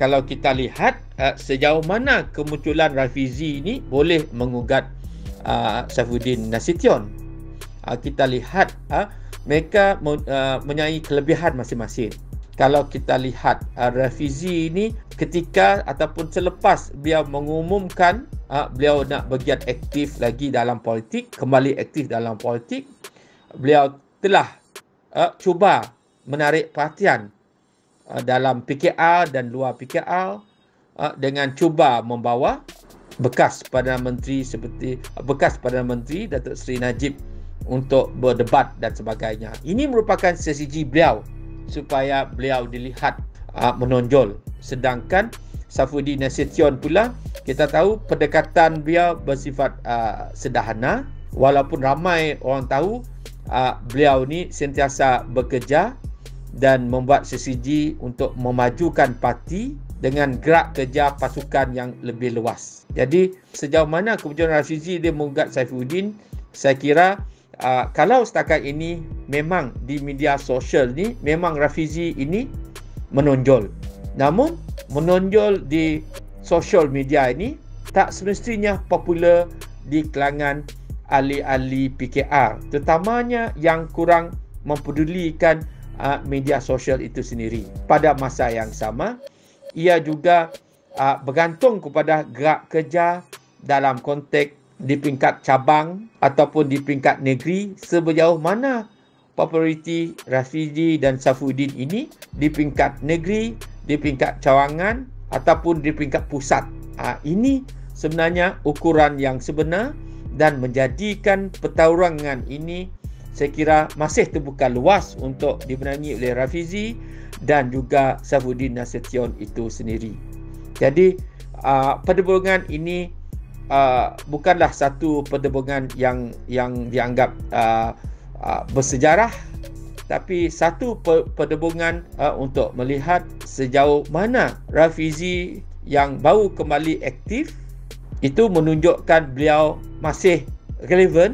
kalau kita lihat sejauh mana kemunculan Rafizi ini boleh mengugat Saifuddin Nasution. Kita lihat mereka mempunyai kelebihan masing-masing. Kalau kita lihat Rafizi ini ketika ataupun selepas beliau mengumumkan beliau nak bergiat aktif lagi dalam politik, kembali aktif dalam politik, beliau telah cuba menarik perhatian dalam PKR dan luar PKR dengan cuba membawa bekas Perdana Menteri Datuk Seri Najib untuk berdebat dan sebagainya. Ini merupakan strategi beliau supaya beliau dilihat menonjol. Sedangkan Saifuddin Nasution pula, kita tahu pendekatan beliau bersifat sederhana, walaupun ramai orang tahu beliau ni sentiasa bekerja dan membuat strategi untuk memajukan parti dengan gerak kerja pasukan yang lebih luas. Jadi sejauh mana kemunculan Rafizi dia mengugat Saifuddin, saya kira kalau setakat ini memang di media sosial ni memang Rafizi ini menonjol. Namun menonjol di sosial media ini tak semestinya popular di kalangan ahli-ahli PKR, terutamanya yang kurang mempedulikan media sosial itu sendiri. Pada masa yang sama, ia juga bergantung kepada gerak kerja dalam konteks di peringkat cabang ataupun di peringkat negeri, sejauh mana populariti Rafizi dan Saifuddin ini di peringkat negeri, di peringkat cawangan ataupun di peringkat pusat. Ini sebenarnya ukuran yang sebenar dan menjadikan pertarungan ini saya kira masih terbuka luas untuk dimenangi oleh Rafizi dan juga Saifuddin Nasution itu sendiri. Jadi perdebangan ini bukanlah satu perdebangan yang dianggap bersejarah, tapi satu perdebangan untuk melihat sejauh mana Rafizi yang baru kembali aktif itu menunjukkan beliau masih relevan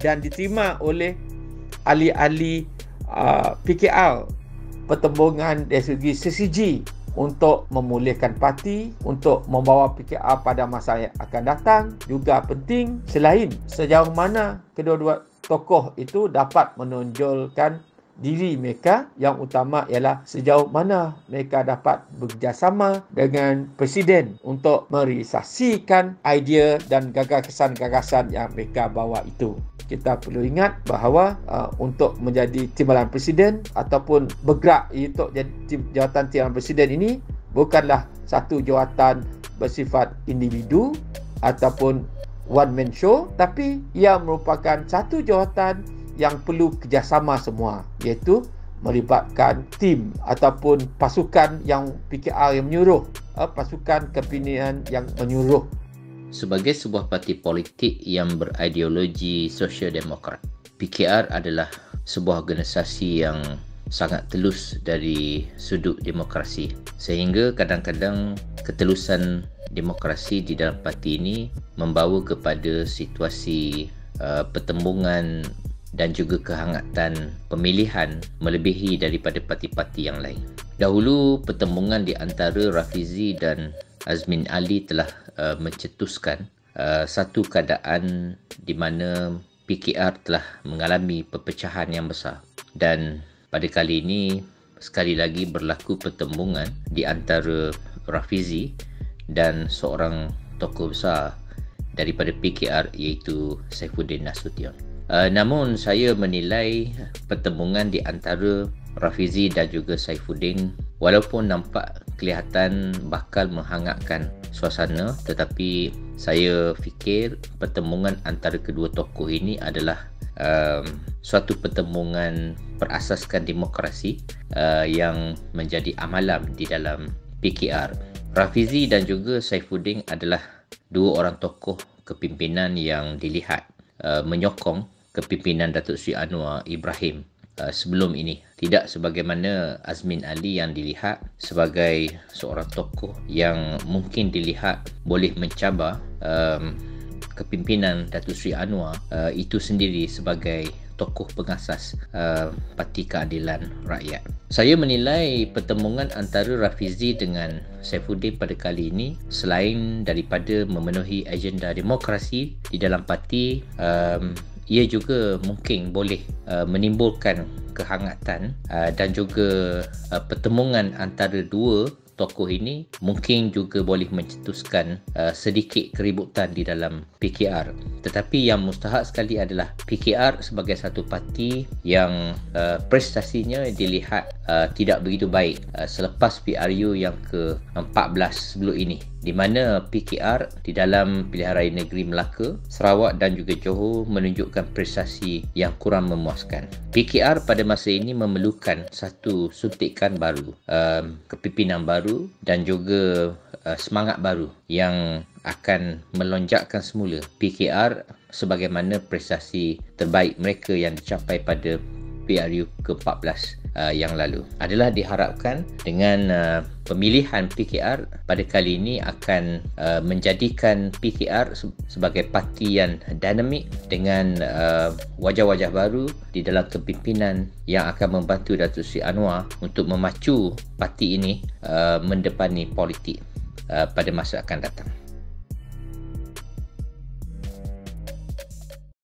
dan diterima oleh ahli-ahli PKR, pertembungan dari segi strategi untuk memulihkan parti, untuk membawa PKR pada masa yang akan datang juga penting, selain sejauh mana kedua-dua tokoh itu dapat menonjolkan diri mereka. Yang utama ialah sejauh mana mereka dapat bekerjasama dengan Presiden untuk merealisasikan idea dan gagasan-gagasan yang mereka bawa itu. Kita perlu ingat bahawa untuk menjadi timbalan Presiden ataupun bergerak untuk jadi jawatan timbalan Presiden ini bukanlah satu jawatan bersifat individu ataupun one man show, tapi ia merupakan satu jawatan yang perlu kerjasama semua, iaitu melibatkan tim ataupun pasukan yang PKR yang menyuruh, pasukan kepimpinan yang menyuruh. Sebagai sebuah parti politik yang berideologi sosial demokrat, PKR adalah sebuah organisasi yang sangat telus dari sudut demokrasi, sehingga kadang-kadang ketelusan demokrasi di dalam parti ini membawa kepada situasi pertembungan dan juga kehangatan pemilihan melebihi daripada parti-parti yang lain. Dahulu pertembungan di antara Rafizi dan Azmin Ali telah mencetuskan satu keadaan di mana PKR telah mengalami perpecahan yang besar, dan pada kali ini sekali lagi berlaku pertembungan di antara Rafizi dan seorang tokoh besar daripada PKR iaitu Saifuddin Nasution. Namun saya menilai pertembungan di antara Rafizi dan juga Saifuddin walaupun nampak kelihatan bakal menghangatkan suasana, tetapi saya fikir pertembungan antara kedua tokoh ini adalah suatu pertembungan berasaskan demokrasi yang menjadi amalan di dalam PKR. Rafizi dan juga Saifuddin adalah dua orang tokoh kepimpinan yang dilihat menyokong kepimpinan Datuk Seri Anwar Ibrahim sebelum ini, tidak sebagaimana Azmin Ali yang dilihat sebagai seorang tokoh yang mungkin dilihat boleh mencabar kepimpinan Datuk Seri Anwar itu sendiri sebagai tokoh pengasas Parti Keadilan Rakyat. Saya menilai pertemuan antara Rafizi dengan Saifuddin pada kali ini, selain daripada memenuhi agenda demokrasi di dalam parti, ia juga mungkin boleh menimbulkan kehangatan dan juga pertemuan antara dua tokoh ini mungkin juga boleh mencetuskan sedikit keributan di dalam PKR. Tetapi yang mustahak sekali adalah PKR sebagai satu parti yang prestasinya dilihat tidak begitu baik selepas PRU yang ke-14 sebelum ini, di mana PKR di dalam pilihan raya negeri Melaka, Sarawak dan juga Johor menunjukkan prestasi yang kurang memuaskan. PKR pada masa ini memerlukan satu suntikan baru, kepimpinan baru dan juga semangat baru yang akan melonjakkan semula PKR sebagaimana prestasi terbaik mereka yang dicapai pada PRU ke-14 yang lalu. Adalah diharapkan dengan pemilihan PKR pada kali ini akan menjadikan PKR sebagai parti yang dinamik dengan wajah-wajah baru di dalam kepimpinan yang akan membantu Datuk Seri Anwar untuk memacu parti ini mendepani politik pada masa akan datang.